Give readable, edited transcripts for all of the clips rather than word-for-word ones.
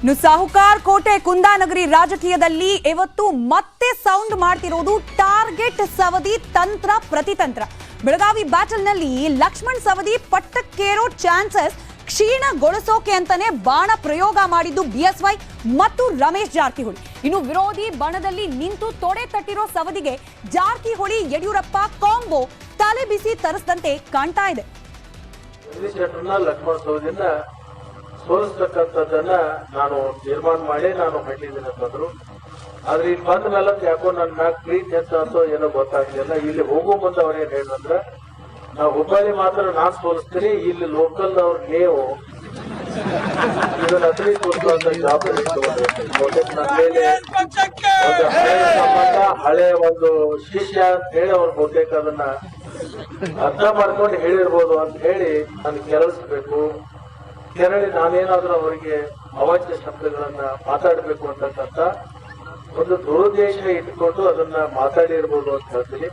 ಇನ್ನು ಸಾಹುಕಾರ್ ಕೋಟೆ ಕುಂದಾನಗರಿ ರಾಜಕೀಯದಲ್ಲಿ ಇವತ್ತು ಮತ್ತೆ ಸೌಂಡ್ ಮಾಡ್ತಿರೋದು ಟಾರ್ಗೆಟ್ ಸವದಿ ತಂತ್ರ ಪ್ರತಿತಂತ್ರ. ಬೆಳಗಾವಿ ಬ್ಯಾಟಲ್ನಲ್ಲಿ ಲಕ್ಷ್ಮಣ್ ಸವದಿ ಪಟ್ಟಕ್ಕೇರೋ ಚಾನ್ಸಸ್ ಕ್ಷೀಣಗೊಳಿಸೋಕೆ ಅಂತಾನೆ ಬಾಣ ಪ್ರಯೋಗ ಮಾಡಿದ್ದು ಬಿಎಸ್ವೈ ಮತ್ತು ರಮೇಶ್ ಜಾರಕಿಹೊಳಿ. ಇನ್ನು ವಿರೋಧಿ ಬಣದಲ್ಲಿ ನಿಂತು ತೊಡೆ ತಟ್ಟಿರೋ ಸವದಿಗೆ ಜಾರಕಿಹೊಳಿ ಯಡಿಯೂರಪ್ಪ ಕಾಂಬೋ ತಲೆ ಬಿಸಿ ತರಿಸಿದಂತೆ ಕಾಣ್ತಾ ಇದೆ. ಸೋಲಿಸ್ತಕ್ಕಂಥದ್ದನ್ನ ನಾನು ತೀರ್ಮಾನ ಮಾಡಿ ನಾನು ಹೊಂಟಿದ್ದೀನಿ ಅಂತಂದ್ರು. ಆದ್ರೆ ಇಲ್ಲಿ ಬಂದ ಮೇಲೆ ಯಾಕೋ ನನ್ನ ಮ್ಯಾಗ ಪ್ರೀತಿ ಅಂತ ಏನೋ ಗೊತ್ತಾಗ್ಲಿಲ್ಲ. ಇಲ್ಲಿ ಹೋಗೋ ಮುಂದೆ ಅವ್ರೇನ್ ಹೇಳಿದ್ರೆ, ನಾವು ಹುಬ್ಬಳ್ಳಿ ಮಾತ್ರ ನಾನ್ ಸೋಲಿಸ್ತೀನಿ, ಇಲ್ಲಿ ಲೋಕಲ್ ಅವ್ರ ನೀವು ಇದನ್ನ ಅತಿ ತೋರಿಸುವಂತ ಜವಾಬ್ದಾರಿ ನನ್ನ ಮೇಲೆ ಒಂದು ಹಳೆಯ ಸಂಬಂಧ, ಹಳೆಯ ಒಂದು ಶಿಷ್ಯ ಅಂತ ಹೇಳಿ ಅವ್ರು ಬಹುತೇಕ ಅದನ್ನ ಅರ್ಥ ಮಾಡ್ಕೊಂಡು ಹೇಳಿರ್ಬೋದು ಅಂತ ಹೇಳಿ ನನ್ ಕೆರಳಿಸ್ಬೇಕು, ಕೆರಳಿ ನಾನೇನಾದ್ರೂ ಅವರಿಗೆ ಅವಾಚ್ಯ ಶಬ್ದಗಳನ್ನ ಮಾತಾಡಬೇಕು ಅಂತಕ್ಕಂಥ ಒಂದು ದುರುದ್ದೇಶ ಇಟ್ಕೊಂಡು ಅದನ್ನ ಮಾತಾಡಿರ್ಬೋದು ಅಂತ ಹೇಳ್ತೀನಿ.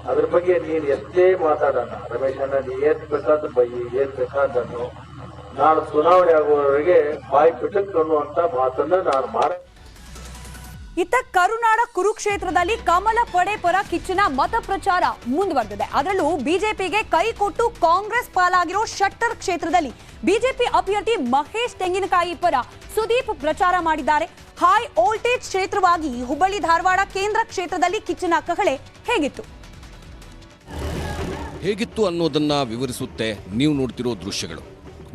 ಅದ್ರ ಬಗ್ಗೆ ನೀನ್ ಎಷ್ಟೇ ಮಾತಾಡೋಣ ರಮೇಶಣ್ಣ, ನೀ ಏನ್ ಬೇಕಾದ ಬಯ್ಯಿ, ಏನ್ ಬೇಕಾದನ್ನು, ನಾನು ಚುನಾವಣೆ ಆಗುವವರೆಗೆ ಬಾಯಿ ಪಿಟಕ್ ಅನ್ನುವಂತ ಮಾತನ್ನ ನಾನು ಮಾಡ. ಇತ್ತ ಕರುನಾಡ ಕುರುಕ್ಷೇತ್ರದಲ್ಲಿ ಕಮಲ ಪಡೆ ಪರ ಕಿಚ್ಚನ ಮತ ಪ್ರಚಾರ ಮುಂದುವರೆದಿದೆ. ಅದರಲ್ಲೂ ಬಿಜೆಪಿಗೆ ಕೈ ಕೊಟ್ಟು ಕಾಂಗ್ರೆಸ್ ಪಾಲಾಗಿರೋ ಶೆಟ್ಟರ್ ಕ್ಷೇತ್ರದಲ್ಲಿ ಬಿಜೆಪಿ ಅಭ್ಯರ್ಥಿ ಮಹೇಶ್ ತೆಂಗಿನಕಾಯಿ ಪರ ಸುದೀಪ್ ಪ್ರಚಾರ ಮಾಡಿದ್ದಾರೆ. ಹೈ ವೋಲ್ಟೇಜ್ ಕ್ಷೇತ್ರವಾಗಿ ಹುಬ್ಬಳ್ಳಿ ಧಾರವಾಡ ಕೇಂದ್ರ ಕ್ಷೇತ್ರದಲ್ಲಿ ಕಿಚ್ಚನ ಕಹಳೆ ಹೇಗಿತ್ತು ಅನ್ನೋದನ್ನ ವಿವರಿಸುತ್ತೆ ನೀವು ನೋಡ್ತಿರೋ ದೃಶ್ಯಗಳು.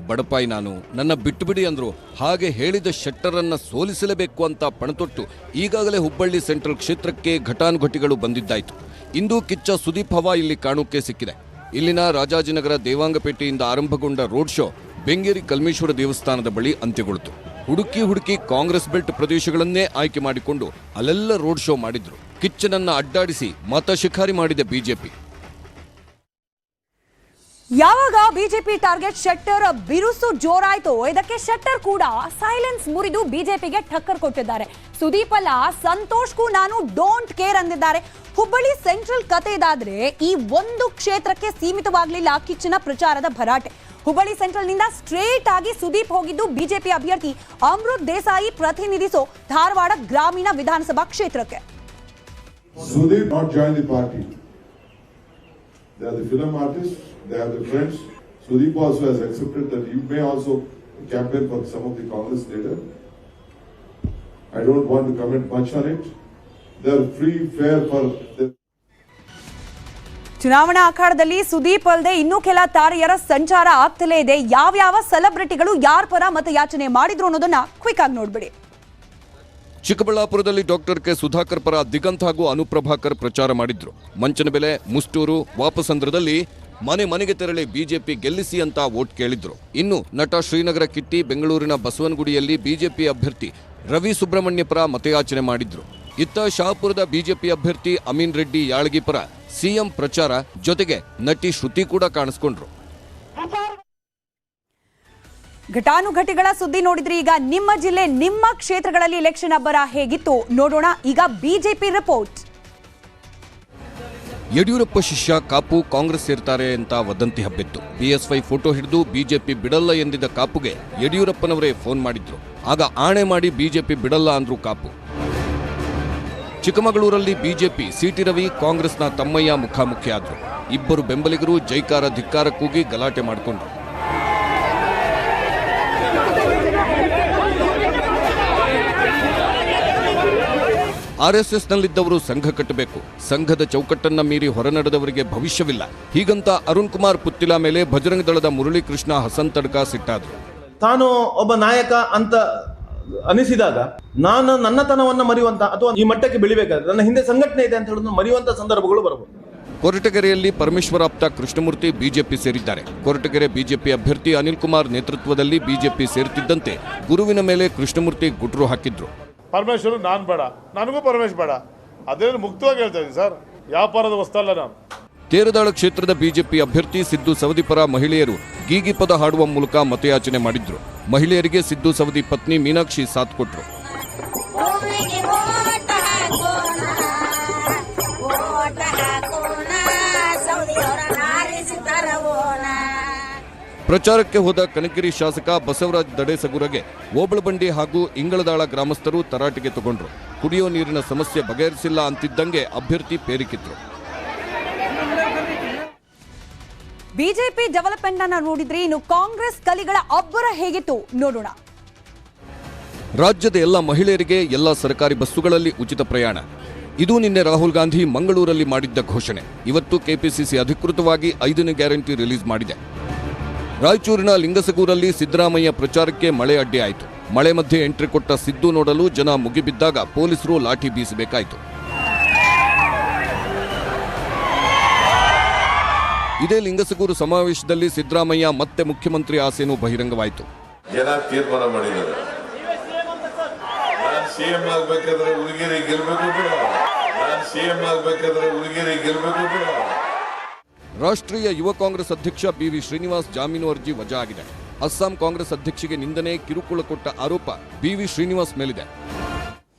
ಬಡಪಾಯಿ ನಾನು, ನನ್ನ ಬಿಟ್ಟುಬಿಡಿ ಅಂದ್ರು. ಹಾಗೆ ಹೇಳಿದ ಶೆಟ್ಟರನ್ನ ಸೋಲಿಸಲೇಬೇಕು ಅಂತ ಪಣತೊಟ್ಟು ಈಗಾಗಲೇ ಹುಬ್ಬಳ್ಳಿ ಸೆಂಟ್ರಲ್ ಕ್ಷೇತ್ರಕ್ಕೆ ಘಟಾನುಘಟಿಗಳು ಬಂದಿದ್ದಾಯಿತು. ಇಂದು ಕಿಚ್ಚ ಸುದೀಪ್ ಹವಾ ಇಲ್ಲಿ ಕಾಣೋಕೆ ಸಿಕ್ಕಿದೆ. ಇಲ್ಲಿನ ರಾಜಾಜಿನಗರ ದೇವಾಂಗಪೇಟೆಯಿಂದ ಆರಂಭಗೊಂಡ ರೋಡ್ ಶೋ ಬೆಂಗೇರಿ ಕಲ್ಮೇಶ್ವರ ದೇವಸ್ಥಾನದ ಬಳಿ ಅಂತ್ಯಗೊಳ್ತು. ಹುಡುಕಿ ಕಾಂಗ್ರೆಸ್ ಬೆಲ್ಟ್ ಪ್ರದೇಶಗಳನ್ನೇ ಆಯ್ಕೆ ಮಾಡಿಕೊಂಡು ಅಲ್ಲೆಲ್ಲ ರೋಡ್ ಶೋ ಮಾಡಿದ್ರು. ಕಿಚ್ಚನನ್ನ ಅಡ್ಡಾಡಿಸಿ ಮತ ಶಿಖಾರಿ ಮಾಡಿದ ಬಿಜೆಪಿ. ಯಾವಾಗ ಬಿಜೆಪಿ ಟಾರ್ಗೆಟ್ ಶೆಟ್ಟರ್ ಬಿರುಸು ಜೋರಾಯ್ತು, ಇದಕ್ಕೆ ಶೆಟ್ಟರ್ ಕೂಡ ಸೈಲೆನ್ಸ್ ಮುರಿದು ಬಿಜೆಪಿಗೆ ಟಕ್ಕರ್ ಕೊಟ್ಟಿದ್ದಾರೆ. ಸುದೀಪ್ ಅಲ್ಲ, ಸಂತೋಷ್ಗೂ ನಾನು ಡೋಂಟ್ ಕೇರ್ ಅಂದಿದ್ದಾರೆ. ಹುಬ್ಬಳ್ಳಿ ಸೆಂಟ್ರಲ್ ಕತೆ ಇದಾದ್ರೆ ಈ ಒಂದು ಕ್ಷೇತ್ರಕ್ಕೆ ಸೀಮಿತವಾಗಲಿಲ್ಲ ಕಿಚ್ಚನ ಪ್ರಚಾರದ ಭರಾಟೆ. ಹುಬ್ಬಳ್ಳಿ ಸೆಂಟ್ರಲ್ ನಿಂದ ಸ್ಟ್ರೇಟ್ ಆಗಿ ಸುದೀಪ್ ಹೋಗಿದ್ದು ಬಿಜೆಪಿ ಅಭ್ಯರ್ಥಿ ಅಮೃತ್ ದೇಸಾಯಿ ಪ್ರತಿನಿಧಿಸೋ ಧಾರವಾಡ ಗ್ರಾಮೀಣ ವಿಧಾನಸಭಾ ಕ್ಷೇತ್ರಕ್ಕೆ. Sudeep not join the party. They are the film artists. They have the friends. Sudeep also has accepted that you may also campaign for some of the Congress leader. I don't want to comment much on it. They are free, fair for the. ಚುನಾವಣಾ ಅಖಾಡದಲ್ಲಿ ಸುದೀಪ್ ಅಲ್ಲದೆ ಇನ್ನೂ ಕೆಲ ತಾರೆಯರ ಸಂಚಾರ ಆಗ್ತಲೇ ಇದೆ. ಯಾವ ಸೆಲೆಬ್ರಿಟಿಗಳು ಯಾರ ಪರ ಮತಯಾಚನೆ ಮಾಡಿದ್ರು ಅನ್ನೋದನ್ನ ಕ್ವಿಕ್ ಆಗಿ ನೋಡ್ಬಿಡಿ. ಚಿಕ್ಕಬಳ್ಳಾಪುರದಲ್ಲಿ ಡಾಕ್ಟರ್ ಕೆ ಸುಧಾಕರ್ ಪರ ದಿಗಂತ್ ಹಾಗೂ ಅನುಪ್ರಭಾಕರ್ ಪ್ರಚಾರ ಮಾಡಿದ್ರು. ಮಂಚನಬೆಲೆ, ಮುಷ್ಟೂರು, ವಾಪಸಂದ್ರದಲ್ಲಿ ಮನೆಗೆ ತೆರಳಿ ಬಿಜೆಪಿ ಗೆಲ್ಲಿಸಿ ಅಂತ ವೋಟ್ ಕೇಳಿದ್ರು. ಇನ್ನು ನಟ ಶ್ರೀನಗರ ಕಿಟ್ಟಿ ಬೆಂಗಳೂರಿನ ಬಸವನಗುಡಿಯಲ್ಲಿ ಬಿಜೆಪಿ ಅಭ್ಯರ್ಥಿ ರವಿ ಸುಬ್ರಹ್ಮಣ್ಯ ಪರ ಮತಯಾಚನೆ ಮಾಡಿದ್ರು. ಇತ್ತ ಶಹಾಪುರದ ಬಿಜೆಪಿ ಅಭ್ಯರ್ಥಿ ಅಮೀನ್ ರೆಡ್ಡಿ ಯಾಳಗಿ ಪರ ಸಿಎಂ ಪ್ರಚಾರ, ಜೊತೆಗೆ ನಟಿ ಶ್ರುತಿ ಕೂಡ ಕಾಣಿಸ್ಕೊಂಡ್ರು. ಘಟಾನುಘಟಿಗಳ ಸುದ್ದಿ ನೋಡಿದ್ರಿ. ಈಗ ನಿಮ್ಮ ಜಿಲ್ಲೆ, ನಿಮ್ಮ ಕ್ಷೇತ್ರಗಳಲ್ಲಿ ಎಲೆಕ್ಷನ್ ಅಬ್ಬರ ಹೇಗಿತ್ತು ನೋಡೋಣ. ಈಗ ಬಿಜೆಪಿ ರಿಪೋರ್ಟ್. ಯಡಿಯೂರಪ್ಪ ಶಿಷ್ಯ ಕಾಪು ಕಾಂಗ್ರೆಸ್ ಸೇರ್ತಾರೆ ಅಂತ ವದಂತಿ ಹಬ್ಬಿತ್ತು. ಬಿಎಸ್ವೈ ಫೋಟೋ ಹಿಡಿದು ಬಿಜೆಪಿ ಬಿಡಲ್ಲ ಎಂದಿದ್ದ ಕಾಪುಗೆ ಯಡಿಯೂರಪ್ಪನವರೇ ಫೋನ್ ಮಾಡಿದ್ರು. ಆಗ ಆಣೆ ಮಾಡಿ ಬಿಜೆಪಿ ಬಿಡಲ್ಲ ಅಂದ್ರು ಕಾಪು. ಚಿಕ್ಕಮಗಳೂರಲ್ಲಿ ಬಿಜೆಪಿ ಸಿಟಿ ರವಿ ಕಾಂಗ್ರೆಸ್ನ ತಮ್ಮಯ್ಯ ಮುಖಾಮುಖಿ ಆದ್ರು. ಇಬ್ಬರು ಬೆಂಬಲಿಗರು ಜೈಕಾರ ಧಿಕ್ಕಾರ ಕೂಗಿ ಗಲಾಟೆ ಮಾಡಿಕೊಂಡ್ರು. ಆರ್ಎಸ್ಎಸ್ನಲ್ಲಿದ್ದವರು ಸಂಘ ಕಟ್ಟಬೇಕು, ಸಂಘದ ಚೌಕಟ್ಟನ್ನ ಮೀರಿ ಹೊರನಡೆದವರಿಗೆ ಭವಿಷ್ಯವಿಲ್ಲ, ಹೀಗಂತ ಅರುಣ್ ಕುಮಾರ್ ಪುತ್ತಿಲ ಮೇಲೆ ಬಜರಂಗ ದಳದ ಮುರಳೀಕೃಷ್ಣ ಹಸನ್ ತಡ್ಕ ಸಿಟ್ಟಾದ್ರು. ತಾನು ಒಬ್ಬ ನಾಯಕ ಅಂತ ಅನಿಸಿದಾಗ ನಾನು ನನ್ನತನವನ್ನ ಮರೆಯುವಂತ ಅಥವಾ ಈ ಮಟ್ಟಕ್ಕೆ ಬೆಳಿಬೇಕಾದ್ರೆ ನನ್ನ ಹಿಂದೆ ಸಂಘಟನೆ ಇದೆ ಅಂತ ಹೇಳೋದು ಮರೆಯುವಂತ ಸಂದರ್ಭಗಳು ಬರಬಹುದು. ಕೊರಟಗೆರೆಯಲ್ಲಿ ಪರಮೇಶ್ವರಾಪ್ತ ಕೃಷ್ಣಮೂರ್ತಿ ಬಿಜೆಪಿ ಸೇರಿದ್ದಾರೆ. ಕೊರಟಗೆರೆ ಬಿಜೆಪಿ ಅಭ್ಯರ್ಥಿ ಅನಿಲ್ ಕುಮಾರ್ ನೇತೃತ್ವದಲ್ಲಿ ಬಿಜೆಪಿ ಸೇರುತ್ತಿದ್ದಂತೆ ಗುರುವಿನ ಮೇಲೆ ಕೃಷ್ಣಮೂರ್ತಿ ಗುಟ್ರು ಹಾಕಿದ್ರು. ಪರಮೇಶ್ವರ್ ನಾನ್ ಬೇಡ, ನನಗೂ ಪರಮೇಶ್ ಬೇಡ, ಅದೇನು ಮುಕ್ತವಾಗಿ ಹೇಳ್ತಾ ಇದ್ದೀನಿ ಸರ್, ವ್ಯಾಪಾರದ ವಸ್ತಲ್ಲ ನಾನು. ತೇರದಾಳ ಕ್ಷೇತ್ರದ ಬಿಜೆಪಿ ಅಭ್ಯರ್ಥಿ ಸಿದ್ದು ಸವದಿ ಪರ ಮಹಿಳೆಯರು ಗೀಗಿ ಪದ ಹಾಡುವ ಮೂಲಕ ಮತಯಾಚನೆ ಮಾಡಿದ್ರು. ಮಹಿಳೆಯರಿಗೆ ಸಿದ್ದು ಸವದಿ ಪತ್ನಿ ಮೀನಾಕ್ಷಿ ಸಾಥ್ ಕೊಟ್ರು. ಪ್ರಚಾರಕ್ಕೆ ಹೋದ ಕನಕಗಿರಿ ಶಾಸಕ ಬಸವರಾಜ್ ದಡೇಸಗುರಗೆ ಓಬಳಬಂಡಿ ಹಾಗೂ ಇಂಗಳದಾಳ ಗ್ರಾಮಸ್ಥರು ತರಾಟೆಗೆ ತಗೊಂಡ್ರು. ಕುಡಿಯೋ ನೀರಿನ ಸಮಸ್ಯೆ ಬಗೆಹರಿಸಿಲ್ಲ ಅಂತಿದ್ದಂಗೆ ಅಭ್ಯರ್ಥಿ ಪೇರಿಕಿದ್ರು. ಬಿಜೆಪಿ ಡೆವಲಪ್ಮೆಂಟ್ ಅನ್ನ ನೋಡಿದ್ರೆ ಇನ್ನು ಕಾಂಗ್ರೆಸ್ ಕಲಿಗಳ ಅಬ್ಬರ ಹೇಗಿತ್ತು ನೋಡೋಣ. ರಾಜ್ಯದ ಎಲ್ಲ ಮಹಿಳೆಯರಿಗೆ ಎಲ್ಲ ಸರ್ಕಾರಿ ಬಸ್ಸುಗಳಲ್ಲಿ ಉಚಿತ ಪ್ರಯಾಣ. ಇದು ನಿನ್ನೆ ರಾಹುಲ್ ಗಾಂಧಿ ಮಂಗಳೂರಲ್ಲಿ ಮಾಡಿದ್ದ ಘೋಷಣೆ. ಇವತ್ತು ಕೆಪಿಸಿಸಿ ಅಧಿಕೃತವಾಗಿ 5ನೇ ಗ್ಯಾರಂಟಿ ರಿಲೀಸ್ ಮಾಡಿದೆ. ರಾಯಚೂರಿನ ಲಿಂಗಸಗೂರಲ್ಲಿ ಸಿದ್ದರಾಮಯ್ಯ ಪ್ರಚಾರಕ್ಕೆ ಮಳೆ ಅಡ್ಡಿಯಾಯಿತು. ಮಳೆ ಮಧ್ಯೆ ಎಂಟ್ರಿ ಕೊಟ್ಟ ಸಿದ್ದು ನೋಡಲು ಜನ ಮುಗಿಬಿದ್ದಾಗ ಪೊಲೀಸರು ಲಾಠಿ ಬೀಸಬೇಕಾಯಿತು. ಇದೇ ಲಿಂಗಸಗೂರು ಸಮಾವೇಶದಲ್ಲಿ ಸಿದ್ದರಾಮಯ್ಯ ಮತ್ತೆ ಮುಖ್ಯಮಂತ್ರಿ ಆಸೆನೂ ಬಹಿರಂಗವಾಯಿತು. ಜನ ತೀರ್ಮಾನ ಮಾಡಿದ್ದಾರೆ. ನಾನು ಸಿಎಂ ಆಗ್ಬೇಕಾದ್ರೆ ಹುಡುಗಿರಿ ಗೆಲ್ಬೇಕು ಕೂಡ, ನಾನು ಸಿಎಂ ಆಗ್ಬೇಕಾದ್ರೆ ಹುಡುಗಿರಿ ಗೆಲ್ಬೇಕು ಕೂಡ. ರಾಷ್ಟ್ರೀಯ ಯುವ ಕಾಂಗ್ರೆಸ್ ಅಧ್ಯಕ್ಷ ಬಿವಿ ಶ್ರೀನಿವಾಸ್ ಜಾಮೀನು ಅರ್ಜಿ ವಜಾ ಆಗಿದೆ. ಅಸ್ಸಾಂ ಕಾಂಗ್ರೆಸ್ ಅಧ್ಯಕ್ಷಿಗೆ ನಿಂದನೆ, ಕಿರುಕುಳ ಕೊಟ್ಟ ಆರೋಪ ಬಿವಿ ಶ್ರೀನಿವಾಸ್ ಮೇಲಿದೆ.